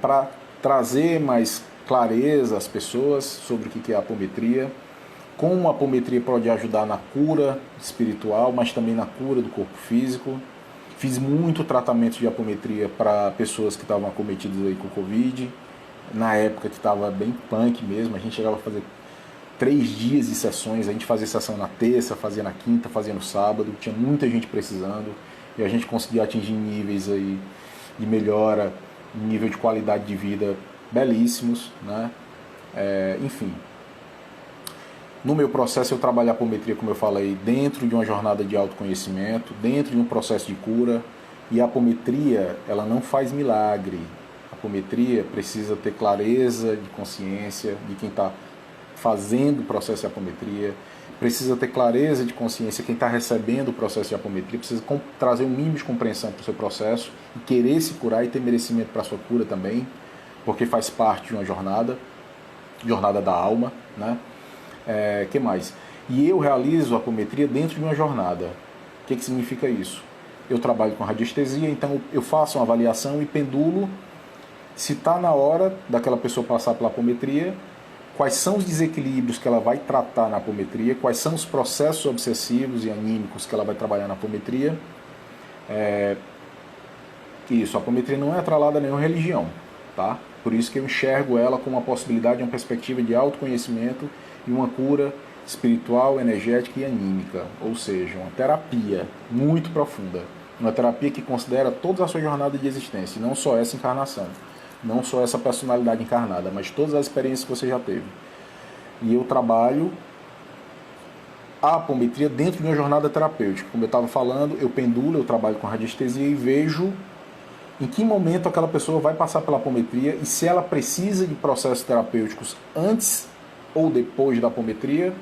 para trazer mais clareza às pessoas sobre o que é a apometria, como a apometria pode ajudar na cura espiritual, mas também na cura do corpo físico. Fiz muito tratamento de apometria para pessoas que estavam acometidas aí com Covid na época que estava bem punk mesmo, a gente chegava a fazer 3 dias de sessões, a gente fazia sessão na terça, fazia na quinta, fazia no sábado, tinha muita gente precisando e a gente conseguia atingir níveis aí de melhora, nível de qualidade de vida belíssimos, né? Enfim, no meu processo eu trabalho a apometria, como eu falei, dentro de uma jornada de autoconhecimento, dentro de um processo de cura, e a apometria, ela não faz milagre. A apometria precisa ter clareza de consciência de quem está fazendo o processo de apometria, precisa ter clareza de consciência quem está recebendo o processo de apometria, precisa trazer um mínimo de compreensão para o seu processo e querer se curar e ter merecimento para a sua cura também, porque faz parte de uma jornada da alma, né? Que mais? E eu realizo a apometria dentro de uma jornada. O que significa isso? Eu trabalho com radiestesia, então eu faço uma avaliação e pendulo se está na hora daquela pessoa passar pela apometria, quais são os desequilíbrios que ela vai tratar na apometria, quais são os processos obsessivos e anímicos que ela vai trabalhar na apometria. Isso, a apometria não é atrelada a nenhuma religião, tá? Por isso que eu enxergo ela como uma possibilidade, uma perspectiva de autoconhecimento e uma cura espiritual, energética e anímica, ou seja, uma terapia muito profunda, uma terapia que considera toda a sua jornada de existência, não só essa encarnação, não só essa personalidade encarnada, mas todas as experiências que você já teve. E eu trabalho a apometria dentro de uma jornada terapêutica. Como eu estava falando, eu pendulo, eu trabalho com radiestesia e vejo em que momento aquela pessoa vai passar pela apometria e se ela precisa de processos terapêuticos antes ou depois da apometria,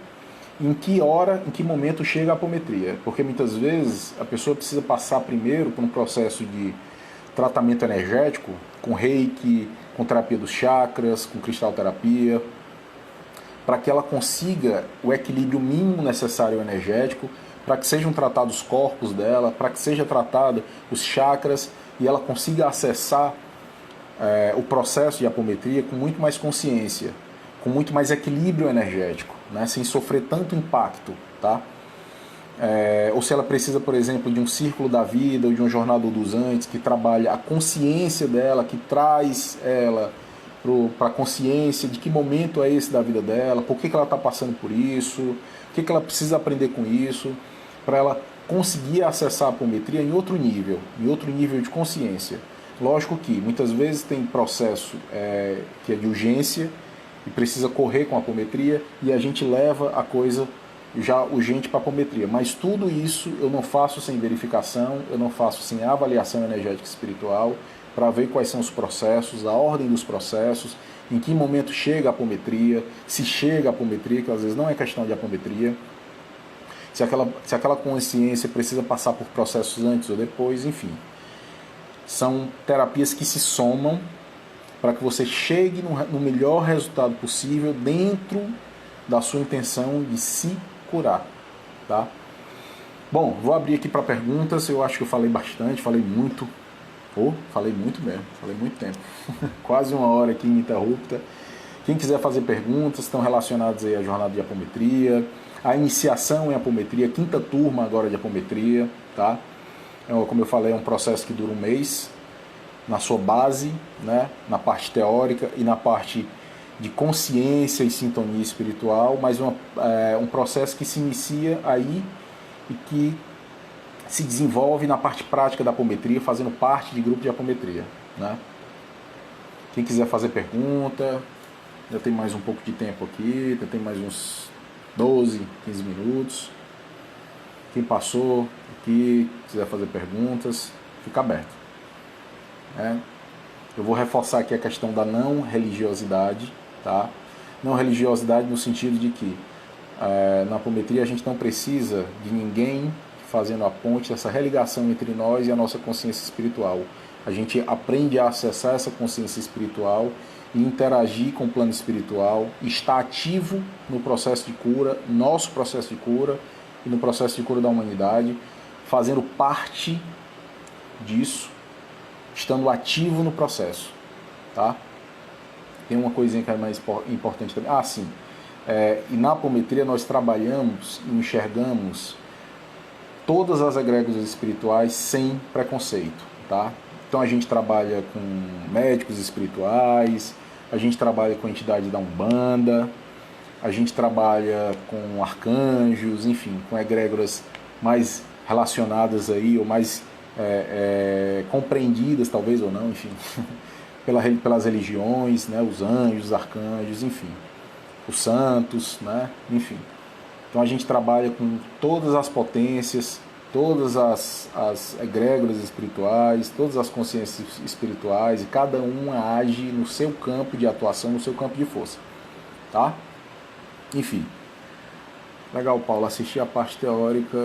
em que hora, em que momento chega a apometria. Porque muitas vezes a pessoa precisa passar primeiro por um processo de tratamento energético, com reiki, com terapia dos chakras, com cristalterapia, para que ela consiga o equilíbrio mínimo necessário energético, para que sejam tratados os corpos dela, para que seja tratado os chakras e ela consiga acessar o processo de apometria com muito mais consciência, com muito mais equilíbrio energético, né, sem sofrer tanto impacto, tá? Ou se ela precisa, por exemplo, de um círculo da vida ou de uma jornada dos antes que trabalha a consciência dela, que traz ela para a consciência de que momento é esse da vida dela, por que ela está passando por isso, o que ela precisa aprender com isso, para ela conseguir acessar a apometria em outro nível de consciência. Lógico que muitas vezes tem processo que é de urgência e precisa correr com a apometria e a gente leva a coisa já urgente para a apometria, mas tudo isso eu não faço sem verificação, eu não faço sem avaliação energética e espiritual para ver quais são os processos, a ordem dos processos, em que momento chega a apometria, se chega a apometria, que às vezes não é questão de apometria, se aquela consciência precisa passar por processos antes ou depois, enfim. São terapias que se somam para que você chegue no melhor resultado possível dentro da sua intenção de se curar, tá? Bom, vou abrir aqui para perguntas. Eu acho que eu falei bastante, falei muito mesmo, falei muito tempo. Quase 1 hora aqui ininterrupta. Quem quiser fazer perguntas, estão relacionadas aí à jornada de apometria, a iniciação em apometria, 5ª turma agora de apometria, tá? Como eu falei, é um processo que dura 1 mês, na sua base, né, na parte teórica e na parte de consciência e sintonia espiritual, mas um processo que se inicia aí e que se desenvolve na parte prática da apometria, fazendo parte de grupo de apometria, né? Quem quiser fazer pergunta, já tem mais um pouco de tempo aqui, já tem mais uns 12, 15 minutos. Quem passou aqui, quiser fazer perguntas, fica aberto. Eu vou reforçar aqui a questão da não religiosidade, tá? Não religiosidade no sentido de que na apometria a gente não precisa de ninguém fazendo a ponte, essa religação entre nós e a nossa consciência espiritual. A gente aprende a acessar essa consciência espiritual e interagir com o plano espiritual, estar ativo no processo de cura, nosso processo de cura e no processo de cura da humanidade, fazendo parte disso, estando ativo no processo, tá? Tem uma coisinha que é mais importante também. Sim. E na apometria nós trabalhamos e enxergamos todas as egrégoras espirituais sem preconceito, tá? Então a gente trabalha com médicos espirituais, a gente trabalha com a entidade da Umbanda, a gente trabalha com arcanjos, enfim, com egrégoras mais relacionadas aí, ou mais compreendidas, talvez, ou não, enfim, pelas religiões, né, os anjos, os arcanjos, enfim, os santos, né, enfim. Então a gente trabalha com todas as potências, todas as egrégoras espirituais, todas as consciências espirituais, e cada uma age no seu campo de atuação, no seu campo de força, tá? Enfim. Legal, Paulo, assisti a parte teórica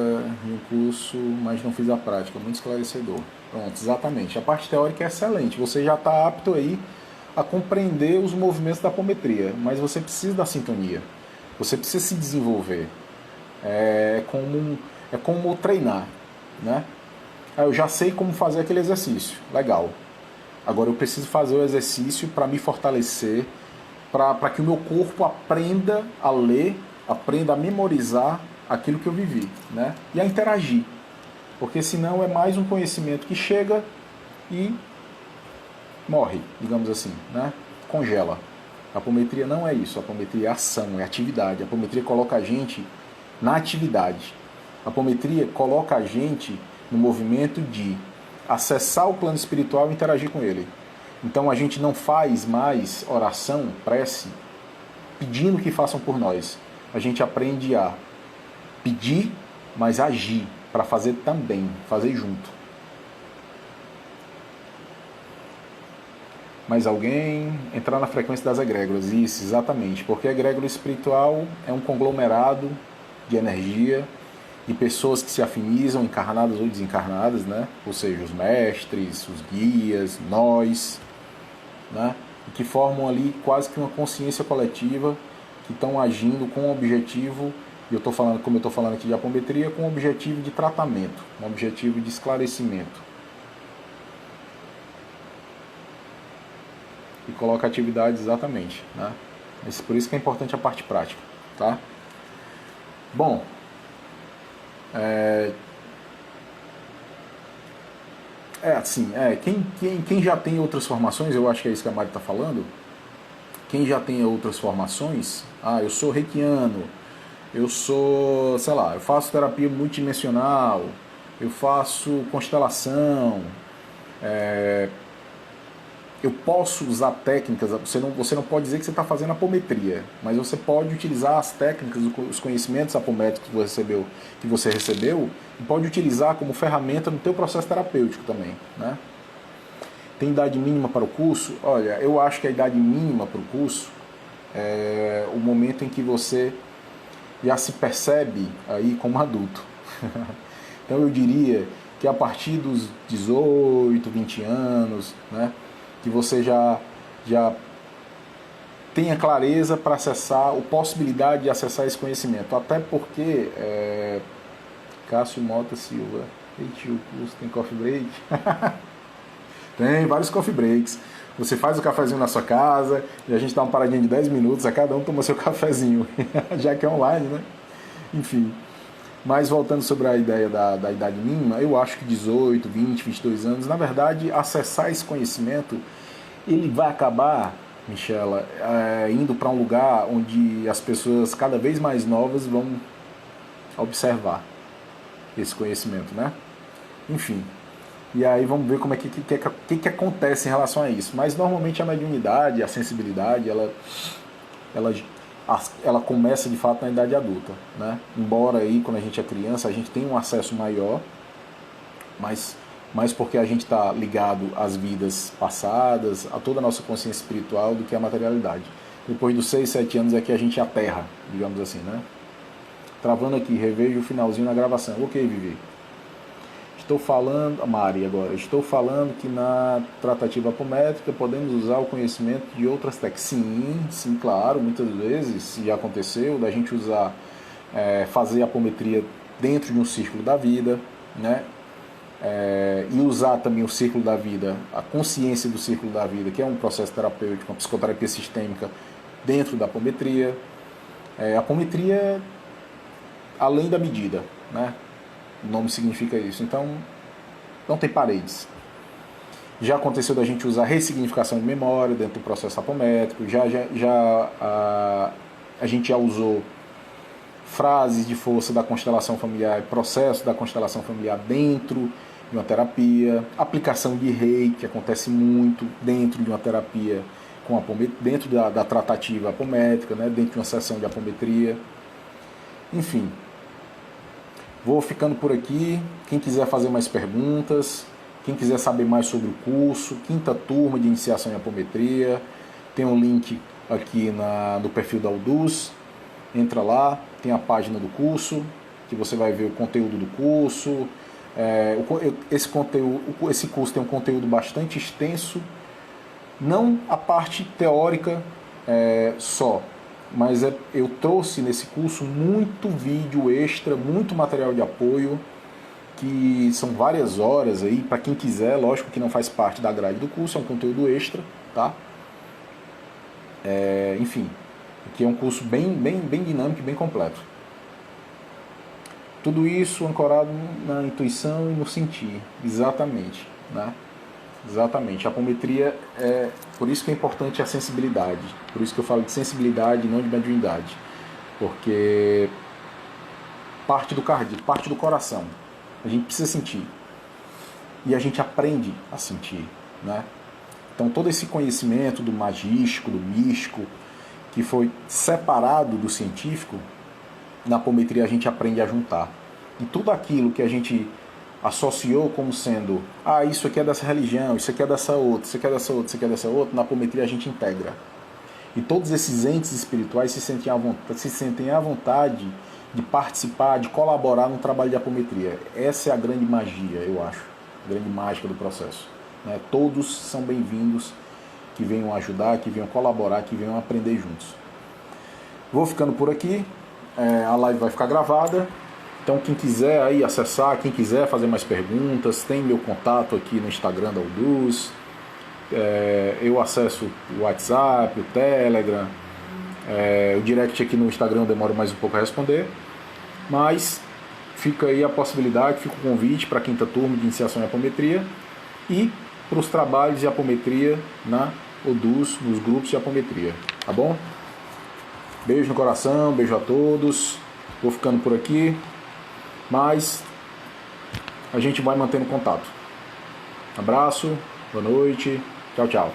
de um curso, mas não fiz a prática, muito esclarecedor. Pronto, exatamente. A parte teórica é excelente, você já está apto aí a compreender os movimentos da apometria, mas você precisa da sintonia, você precisa se desenvolver. É como treinar, né? Eu já sei como fazer aquele exercício, legal. Agora eu preciso fazer o exercício para me fortalecer, para que o meu corpo aprenda a ler, aprenda a memorizar aquilo que eu vivi, né? E a interagir, porque senão é mais um conhecimento que chega e morre, digamos assim, né? Congela. A apometria não é isso, a apometria é ação, é atividade. A apometria coloca a gente na atividade. A apometria coloca a gente no movimento de acessar o plano espiritual e interagir com ele. Então a gente não faz mais oração, prece, pedindo que façam por nós. A gente aprende a pedir, mas agir, para fazer também, fazer junto. Mais alguém? Entrar na frequência das egrégoras. Isso, exatamente. Porque a egrégora espiritual é um conglomerado de energia, de pessoas que se afinizam, encarnadas ou desencarnadas, né? Ou seja, os mestres, os guias, nós, né? E que formam ali quase que uma consciência coletiva, que estão agindo com o objetivo, e eu estou falando, como eu estou falando aqui de apometria, com o objetivo de tratamento, um objetivo de esclarecimento. E coloca atividades exatamente, né? Mas por isso que é importante a parte prática, tá? Bom, quem já tem outras formações, eu acho que é isso que a Mari está falando, quem já tem outras formações, eu sou reikiano, eu sou, sei lá, eu faço terapia multidimensional, eu faço constelação, eu posso usar técnicas, você não pode dizer que você está fazendo apometria, mas você pode utilizar as técnicas, os conhecimentos apométricos que você recebeu, e pode utilizar como ferramenta no teu processo terapêutico também, né? Tem idade mínima para o curso? Olha, eu acho que a idade mínima para o curso é o momento em que você já se percebe aí como adulto. Então eu diria que a partir dos 18, 20 anos, né, que você já tenha clareza para acessar, a possibilidade de acessar esse conhecimento. Até porque, Cássio Mota Silva, o curso tem coffee break? Tem vários coffee breaks. Você faz o cafezinho na sua casa e a gente dá uma paradinha de 10 minutos, a cada um toma seu cafezinho, já que é online, né? Enfim. Mas voltando sobre a ideia da idade mínima, eu acho que 18, 20, 22 anos, na verdade, acessar esse conhecimento, ele vai acabar, Michela, indo para um lugar onde as pessoas cada vez mais novas vão observar esse conhecimento, né? Enfim. E aí vamos ver como que acontece em relação a isso. Mas normalmente a mediunidade, a sensibilidade, ela começa de fato na idade adulta, né? Embora aí quando a gente é criança a gente tem um acesso maior, mas porque a gente está ligado às vidas passadas, a toda a nossa consciência espiritual, do que a materialidade. Depois dos 6, 7 anos é que a gente aterra, digamos assim, né? Travando aqui, revejo o finalzinho na gravação. Ok, Vivi. Estou falando, Mari agora, estou falando que na tratativa apométrica podemos usar o conhecimento de outras técnicas. Sim, claro, muitas vezes já aconteceu da gente usar, fazer apometria dentro de um círculo da vida, né? E usar também o círculo da vida, a consciência do círculo da vida, que é um processo terapêutico, uma psicoterapia sistêmica dentro da apometria. A apometria além da medida, né? O nome significa isso. Então, não tem paredes. Já aconteceu da gente usar ressignificação de memória dentro do processo apométrico, a gente já usou frases de força da constelação familiar, processo da constelação familiar dentro de uma terapia, aplicação de reiki, que acontece muito dentro de uma terapia, dentro da tratativa apométrica, né, dentro de uma sessão de apometria. Enfim, vou ficando por aqui. Quem quiser fazer mais perguntas, quem quiser saber mais sobre o curso, 5ª turma de iniciação em apometria, tem um link aqui no perfil da Udus. Entra lá, tem a página do curso, que você vai ver o conteúdo do curso. Esse curso tem um conteúdo bastante extenso, não a parte teórica só, mas eu trouxe nesse curso muito vídeo extra, muito material de apoio, que são várias horas aí, para quem quiser, lógico que não faz parte da grade do curso, é um conteúdo extra, tá? Enfim, que é um curso bem dinâmico e bem completo. Tudo isso ancorado na intuição e no sentir, exatamente, né? Exatamente. A apometria por isso que é importante a sensibilidade, por isso que eu falo de sensibilidade e não de mediunidade, porque parte do cardíaco, parte do coração. A gente precisa sentir e a gente aprende a sentir, né? Então todo esse conhecimento do magístico, do místico, que foi separado do científico, na apometria a gente aprende a juntar. E tudo aquilo que a gente associou como sendo, isso aqui é dessa religião, isso aqui é dessa outra, isso aqui é dessa outra, isso aqui é dessa outra, na apometria a gente integra. E todos esses entes espirituais se sentem à vontade de participar, de colaborar no trabalho de apometria. Essa é a grande magia, eu acho, a grande mágica do processo, né? Todos são bem-vindos, que venham ajudar, que venham colaborar, que venham aprender juntos. Vou ficando por aqui, a live vai ficar gravada, então quem quiser aí acessar, quem quiser fazer mais perguntas, tem meu contato aqui no Instagram da Udus, eu acesso o WhatsApp, o Telegram, o direct aqui no Instagram eu demoro mais um pouco a responder, mas fica aí a possibilidade, fica o convite para a 5ª turma de iniciação em apometria e para os trabalhos de apometria na Udus, nos grupos de apometria, tá bom? Beijo no coração, beijo a todos, vou ficando por aqui, mas a gente vai mantendo contato. Abraço, boa noite, tchau, tchau.